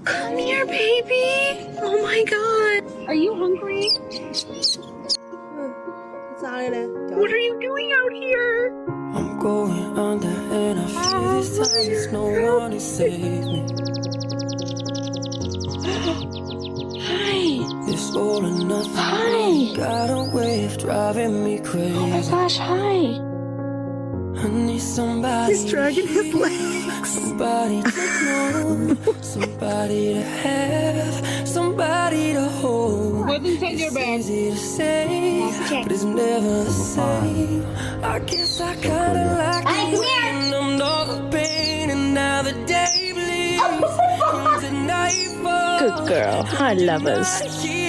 Come here, baby. Oh my god. Are you hungry? What are you doing out here? I'm going under and I feel this time there's no one to save me. Hi. It's all or nothing. Hi. Got a way of driving me crazy. Oh my gosh, hi. I need somebody. He's dragging his legs. Somebody to know, somebody to have, somebody to hold. What's inside your bag? It's easy to say, but it's never the same. I guess I kinda like it when I'm all the pain and now the day bleeds into nightfall. Good girl. Hi, lovers. I hear